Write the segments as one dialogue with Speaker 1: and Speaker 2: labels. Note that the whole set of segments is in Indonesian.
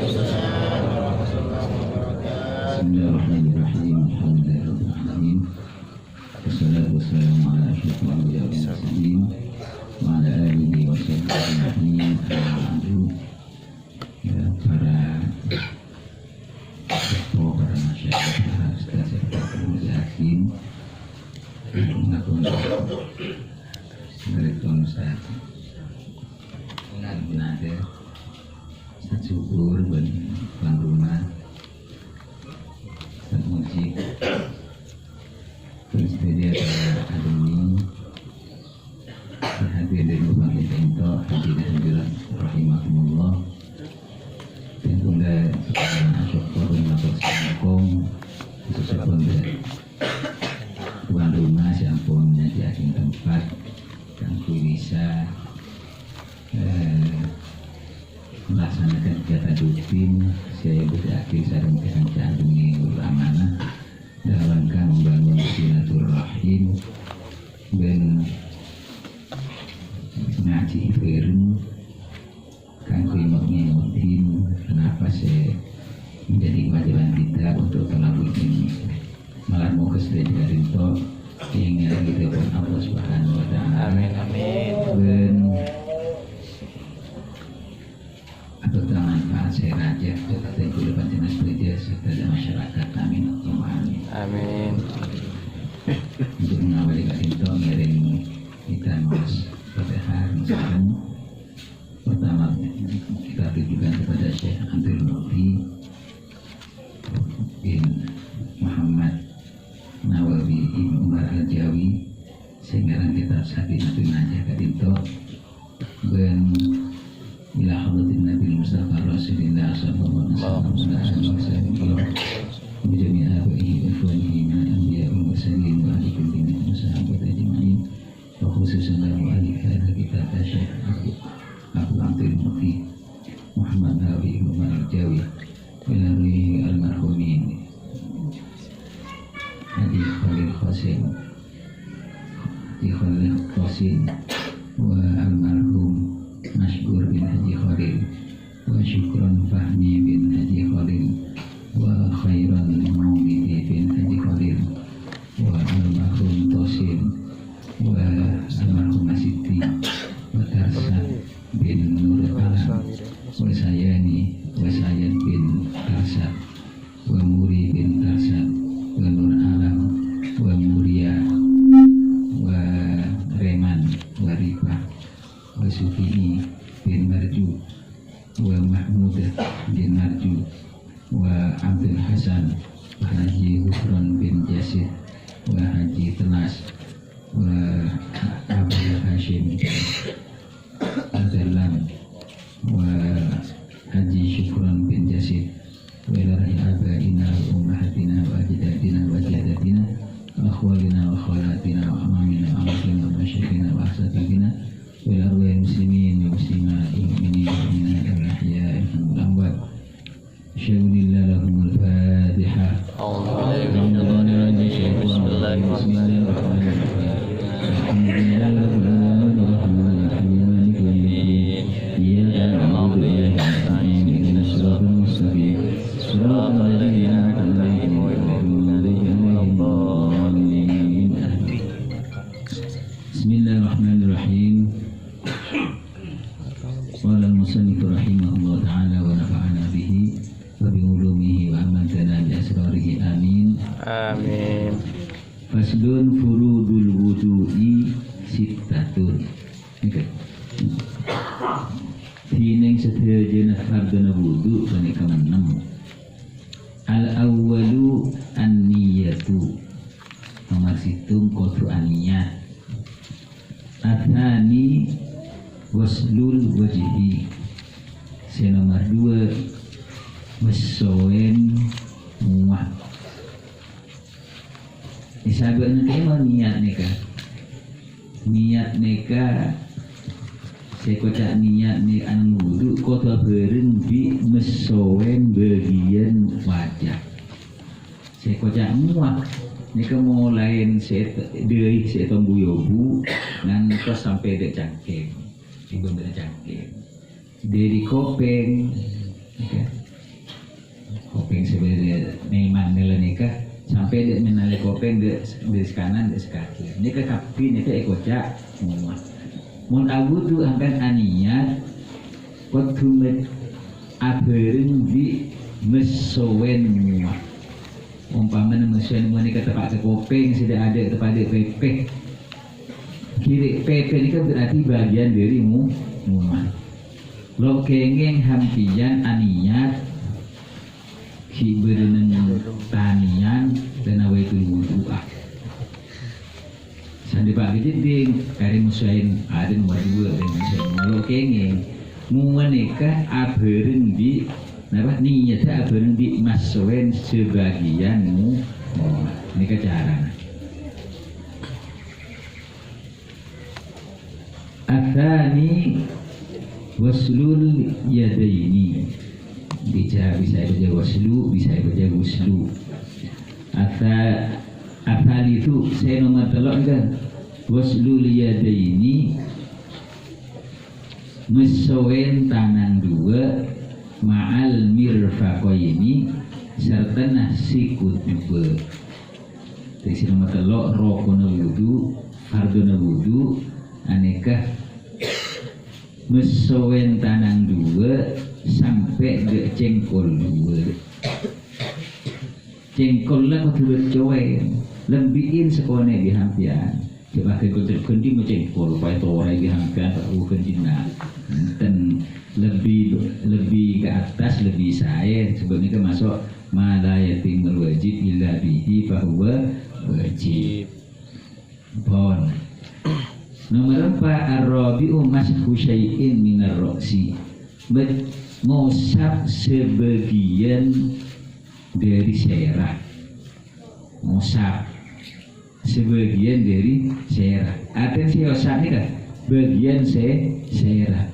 Speaker 1: Bismillahirrahmanirrahim. Alhamdulillahirrahmanirrahim. Wassalatu wassalamu ala asyrafil anbiya'i wal mursalin wa ala alihi wa sahbihi ajma'in. Ya, para tokoh, para masyarakat, para ustaz, para muzakin, dari tahun saat ada syukur ban rumah dan musik terus dia ademi hadir dari lubang itu hadirin rahimahumullah tentu dah syukur dan assalamualaikum khususnya tuan rumah siapun di akhir tempat yang bisa melaksanakan kegiatan rutin saya berakhir sarang kesancaan ini beramanah dalam rangka membangun silaturahim dan ngaji bareng kanggo ngingetin kenapa saya menjadi kewajiban kita untuk melakukan ini malah mau kesediaan itu ingin kita pun Allah Subhanahu wa Ta'ala. Amin amin. Dan atau manfaat saya raja serta kehidupan dinas gereja serta masyarakat. Amin amin. Amin. Untuk mengawali itu ngirim kita mas Fatihah misalkan pertama kita tujukan kepada Syekh Abdul Mufti bin Muhammad Nawawi Ibn Umar Al-Jawi sehingga kita Sabinatul Najah kadinto dan ila hadratin Nabi Mustafa Rasulullah sallallahu alaihi wasallam wa jami'a abaihi wa ikhwanihi min al-anbiya wal mursalin wa ahli kulli min sahabat ajma'in wa khususan lahu ahli hadha kitab Syekh Abu Abdul Mufti Muhammad Nawawi Ibn Umar Al-Jawi wa ila ruhi al-marhumin Haji Khalil Qasim wa almarhum Mashkur bin Haji Khalil wa Syukron Fahmi bin Haji Khalil wa Khairan Maulidi bin Haji Khalil wa almarhum Tosin wa almarhum Masiti wa Tarsad bin Nur Alam wa Sayyid bin Tarsad wa Muri bin Tarsad wa Nur Alam wa Muria wa Reman wa Rifah wa Sufi'i bin Marju wa Mahmudah bin Marju wa Abdul Hasan wa Haji Husron bin Jasir wa Haji Tenas wa Abdul Hashim Al-Dalam wa Haji Syukron bin Jasir wa ilahi abaina wa ummahatina wa ajdadina wa jadatina wa akhwalina wa khawalatina wa amamina wa amatina wa masyaikina wa asatidina wa ila arwahil muslimin wa muslimat wal mu'minin wal mu'minat wal ahya'i wal amwat. Syawlillah lahumul Fatihah. Bismillahirrahmanirrahim. Qala al-musannif rahimahullah ta'ala wa nafa'ana bihi wa bi ulumihi wa amatana bi asrarihi amin. Amin. Faslun furudul wudu'i sittatun. Oke. Dene sedaya fardhu wudu menika 6. Al-awwalu an-niyatu. Nomor 1 qadru an-niyat. Athani waslul wajhi. Nomor 2 wasoen muah. Disabana tema niat nikah saya kocak niat ni anu wudu kota bareng di mesoen bagian wajah. Saya kocak muah nika mulai saya tunggu yobu dan terus sampai dek cangkeng di benda cangkeng dari kopeng kopeng sebenarnya neman nikah sampai dia menali kopeng di kanan di kaki ini ke kapi ini ke ekocak mun abu tu akan aniat kotumet aberin di mesowen umpamanya mesowen ini ke tempat ke kopeng sudah ada tempat ada pepe kiri pepe ini kan berarti bagian dari muman lo kengeng hampian aniat kiberenang tanian dan awaitul wudu'ah sandi pak gede kari musain ada nomor 2 dan musain lo kengeng menikah aberin di apa niatnya aberin di masuen sebagianmu ini kecara athani waslul yadaini bisa baca waslu bisa baca wuslu asal itu saya nomor telok kan waslul yadaini mesowen tanang 2 ma'al mirfaqaini serta nasikut 2 dari sini nomor telok rokona wudu fardona wudu aneka mesowen tanang 2 sampai ke cengkol 2 cengkol lah kau tulis cowen lembihin sekone di hampian coba ke kendi mencengkol supaya orang di hampian tak kendina dan lebih ke atas lebih saya sebenarnya ke masuk malayatimul wajib illa bihi bahwa wajib bon nomor 4 ar-rabi'u mashu syai'in minar roksi ngosap sebagian dari serah ngosap sebagian dari serah atensi ngosap ini kan bagian serah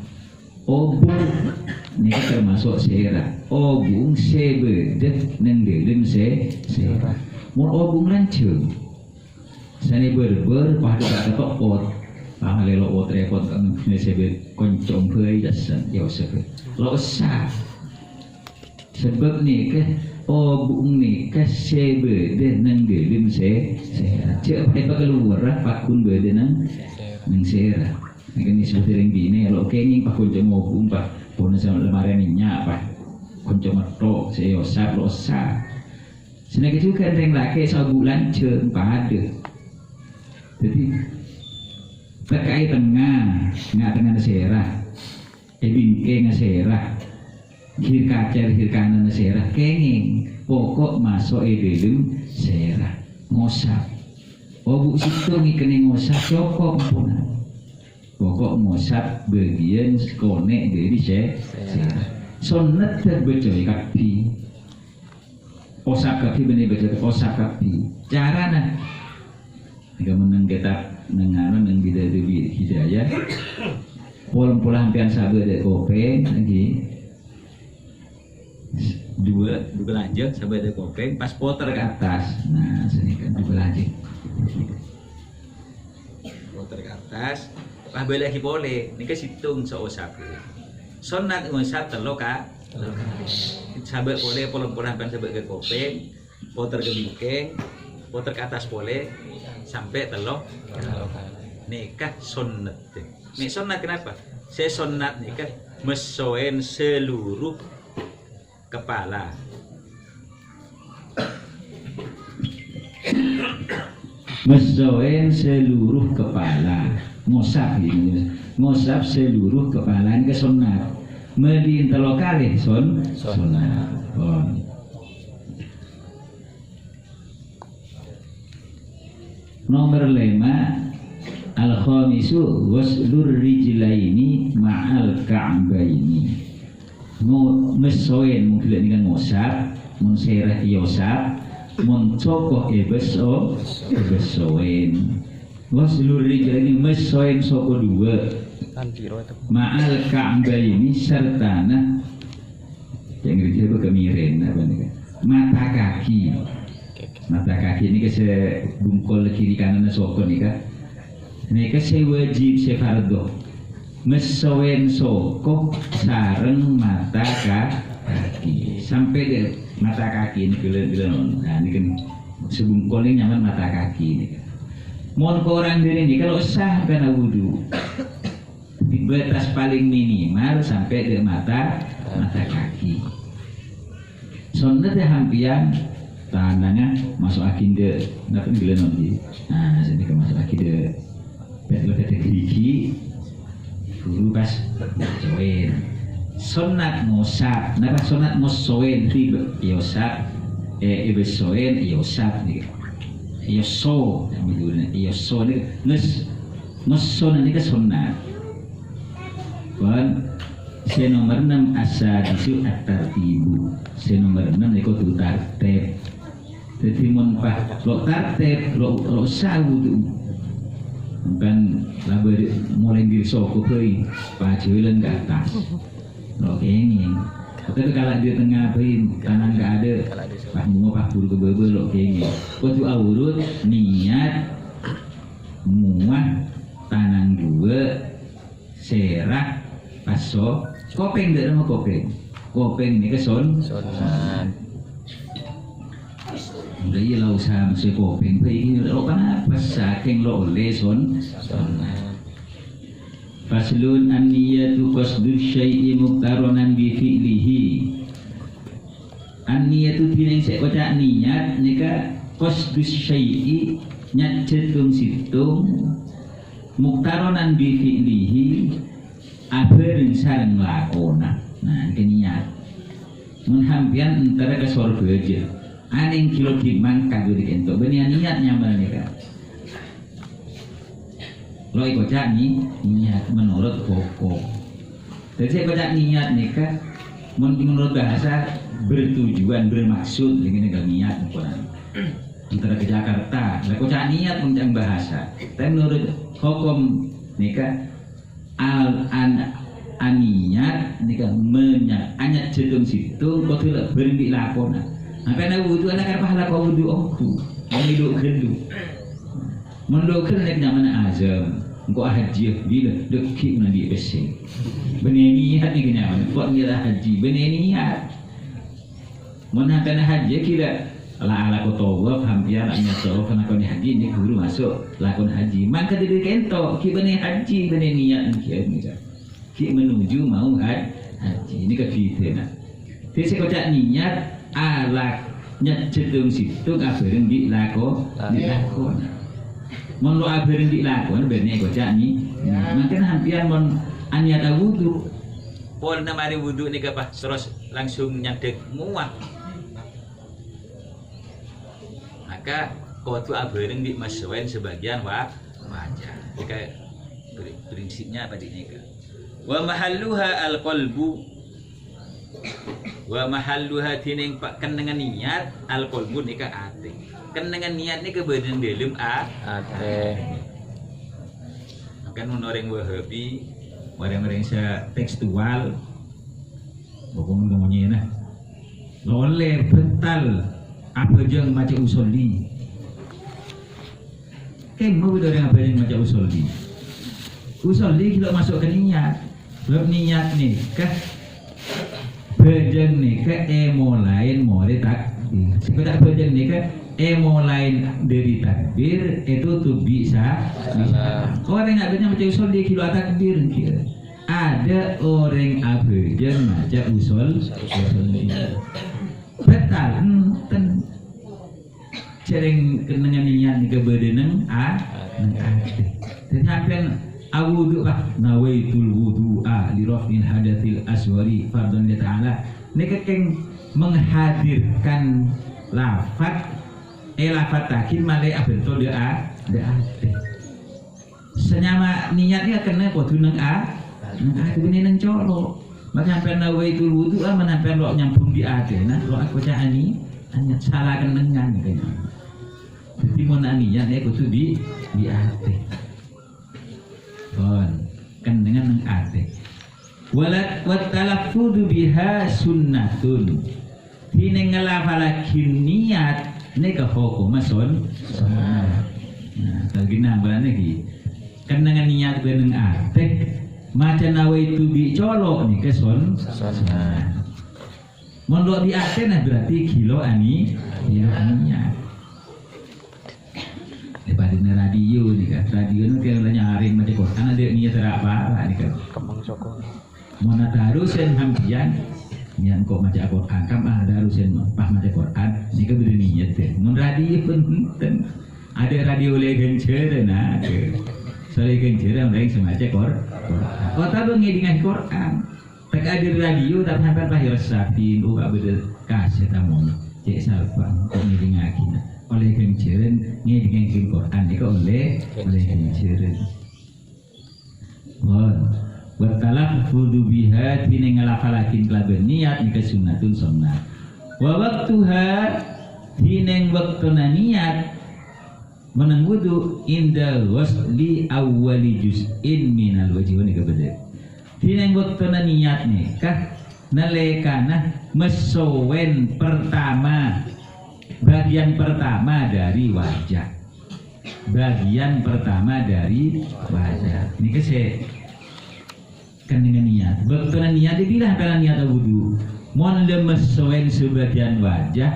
Speaker 1: obung ini termasuk serah obung sebedet neng dalam serah mau obung lancung sani berber pada kata pot pahalelo ot repot kan sebet koncong heuy dasan ya sebet lo sah sebab ni ke obung ni ke sebede nang gelim serah cek pada keluar pakun bede nang serah ini disebut yang gini lo kenging pak koncong obung pak pun sama lemari minyak pak koncong metok saya sah lo sah senang juga yang laki sebulan ceng pada jadi terkait tengah dengan serah bingkai serah kiri kanan serah kenging pokok masuk dalam serah ngosap obuk situ ngikeni ngosap cokok pun pokok ngosap bagian konek dari serah sonat terbecoi kapi osap kapi benih becoi osap kapi carana jika menang kita nengaran yang tidak lebih hidayah pola hampian sabar dari kopeng lagi dua lanjut sabar dari kopeng pas poter ke atas nah sini kan dua lanjut poter ke atas pas balik lagi boleh ini ke situng seosap sonat ngosap telok kak sabar boleh pola hampian sabar ke kopeng poter ke bingkeng poter ke atas boleh sampai telok nikah sunat nih sunat kenapa saya sunat nikah mesoen seluruh kepala mesoen seluruh kepala ngosap ini ngosap seluruh kepala ini ke sunat melin telok kali sunat nomor 5 al-khamisu waslur rijlaini ma'al ka'baini mesoen mungkin ini kan ngosap mun serah yosap mun cokoh besoen waslur rijlaini mesoen soko 2 ma'al ka'baini sertana yang disebut kemiren apa nih mata kaki ini ke bungkol kiri kanan sokon nih kak ini ke wajib fardo mesoen soko sareng mata kaki sampai ke mata kaki ini gelen. Nah ini kan sebungkul ini nyaman mata kaki ini. Mohon ke orang diri ini kalau sah karena wudhu di batas paling minimal sampai ke mata kaki. Soalnya hampian tangannya masuk akinde, nggak kan gila nanti. Nah, sini ke masuk akinde, betul kata gigi, guru pas join. Sonat ngosap, napa sonat ngosoin tiba, yosap, ibesoin, yosap nih, yoso, namanya yoso nih, ngoson ini ke sonat. Kan, saya nomor 6 asadisu at-tartibu. Saya nomor 6 itu tartib. Jadi monpah lo tartib lo sawu tu. Kan labar mulai diri soko kei, pajulan ke atas. Lo kenging. Tapi kalau dia tengah pin kanan nggak ada, pak bunga pak buru ke bebe lo kenging. Waktu awurut niat muah tanang dua serak paso kopeng tidak nama kopeng ni keson udah iya lau sama si kopeng pergi lo kenapa saking lo oleh son faslun an-niyatu qasdu syai'i muqtaronan bi fi'lihi. An-niyatu tining saya baca niat nika qasdu syai'i nyat cetung situng muqtaronan bi fi'lihi abareng sareng lakona. Nah, ke niat menghampian antara ke sorga aja aning kilo dimang kagak dikentok benih niatnya mereka lo ikut niat menurut pokok. Jadi saya baca niat nikah menurut bahasa bertujuan bermaksud dengan niat antara ke Jakarta lah kok niat menjang bahasa tapi menurut hukum nikah aniyat nikah anyat jedung situ kau tidak berhenti lakona. Apa nak wudhu anak apa halak kau wudhu aku, menduk gendu, menduk nek namanya azam, kau haji bila dekik nanti bersih. Benih niat ni kenyaman, kau niat haji benih niat. Mana kena haji kira ala kau tawaf hampir niat tawaf karena kau ni haji ni guru masuk lakon haji. Maka diri kento ki benih haji benih niat ni ki menuju mau haji ini kefitna. Jadi saya kocak niat alak nyat jedung situ abareng di lakon. Mon lo abareng di lakon bener kocak ni. Mungkin hampian mon aniat wudu. Pol namari wudu ni kapah terus langsung nyadek muat. Maka kotu abareng di masuen sebagian wajah. Jika prinsipnya apa ini ke? Wa mahalluha al-qalbu wa mahalluha tining pak kan dengan niat al-qalbu nikah ate kan dengan niat ni ke badan dalam ate kan menoreng wahabi orang-orang sa tekstual bokong ngomongnya nah loleh betal apa jeng macam usolli kan mau dari apa yang macam usolli kalau masuk ke niat belum niat nih kah bejeng nih ke emo lain mau takbir sekedar bejeng nih ke emo lain dari takbir itu tuh bisa orang yang abadnya macam usul dia kilo takbir kira ada orang abadnya macam usul betal ten sering kenangan niat nih ke badan ternyata awudu nawaitul wudu'a li raf'il hadatsil aswari fardhan li ta'ala nek keng menghadirkan lafaz takin male abentul dia senyama niatnya kena kudu nang kudu nang colo maka sampai nawaitul wudu'a menampai lo nyambung di nah lo aku cani hanya salah kenengan kayaknya jadi mau niat kudu di kan dengan ate walat watalaffudu biha sunnatun hine ngalafalakin niat nika hukum mason nah tagina lagi kan dengan niat beneng ate maca nawaitu bi colok nika son Mondok di Aceh nah berarti kilo aninya. Daripada radio nih kan, radio itu kalau nyaring macam Quran ada niat terapa nih kan.
Speaker 2: Kembang Joko.
Speaker 1: Mana tarusen hampian, niat kok macam Quran, kam ada tarusen pas macam Quran, ni kan beri niat deh. Mun radio pun ada radio legen cera nah, soalnya legen cera orang semacam Quran. Kota tu ngedingan Quran. Tak ada radio tak sampai lahir sapi, oh tak beda kasih tamu. Cek salpang, kok ngedingan kita. Oleh kenceren ngedingan Quran, ni kan oleh kenceren. Bertalaf fudu biha tine ngalafalakin kelaben niat nika sunnatun sunnah. Wa waktuha tine waktuna niat menang wudu inda wasli awwali juz'in minal wajib nika beda. Tine waktuna niat nikah nalekana mesowen pertama bagian pertama dari wajah. Bagian pertama dari wajah. Nika kan dengan niat, betul niat dibilang karena niat wudhu. Mon lemes soen sebagian wajah,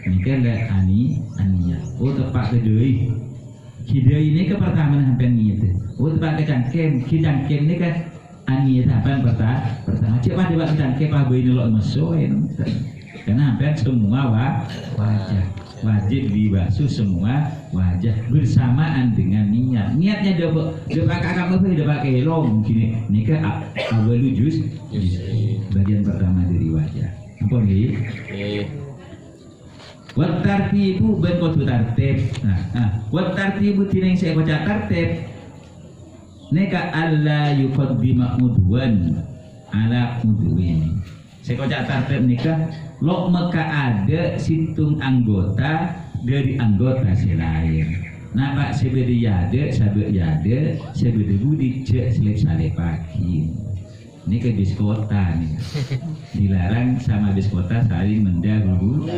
Speaker 1: ini kan ada niat. Oh tepat kedui, kidai ini ke pertama sampai niat. Oh tepat ke cangkem ini kan niat apa pertama. Cepat coba cangkem apa ini lo mesoen, karena hampir semua wajah wajib dibasuh semua wajah bersamaan dengan niat. Niatnya dia pakai apa? Dia pakai long gini. Ini ke awal juz bagian pertama dari wajah. Apa ni? Wat tartibu ben kotu tartib. Wat tartibu tineng saya baca tartib. Neka alla yuqaddima udwan ala udwin. Saya baca tartib nikah. Lok maka ada situng anggota dari anggota selain. Napa sebedi yade, sabek yade, sebedi budi cek selip salep pagi. Ini ke bis kota nih. Dilarang sama bis kota saling mendahulu.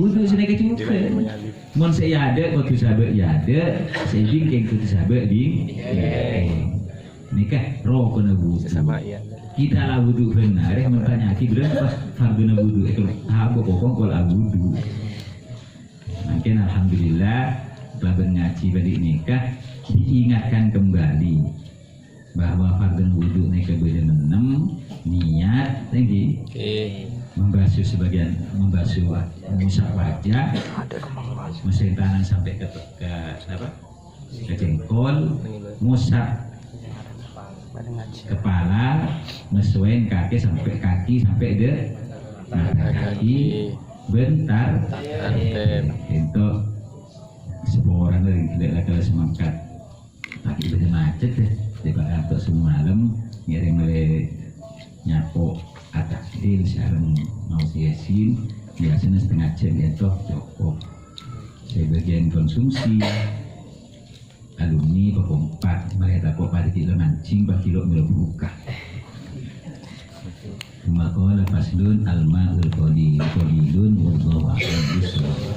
Speaker 1: Butuh sini kecuali. Mon saya yade, kau tu sabek yade, saya jingkeng kau tu sabek ding. Nikah roh kena butuh. Kita lah wudu benar, makanya kita berapa fardu wudu itu apa pokok kalau wudu. Mungkin alhamdulillah setelah ngaji balik nikah diingatkan kembali bahwa fardu wudu nikah beda 6 niat lagi membasuh sebagian membasuh musaf wajah, mesin tangan sampai ke apa? Ke jengkol, musaf kepala, mesuain kaki sampai kaki bentar itu sebuah orang dari tidak lagi semangkat tapi beda macet deh daripada untuk semalam ngirim oleh nyapo atas dia sekarang mau siasin biasanya setengah jam ya cukup sebagian konsumsi alumni pokok 4 mereka kok pada kilo mancing 4 kilo buka maka lepas dun alma ulqadi qalilun wallahu a'lam bishawab.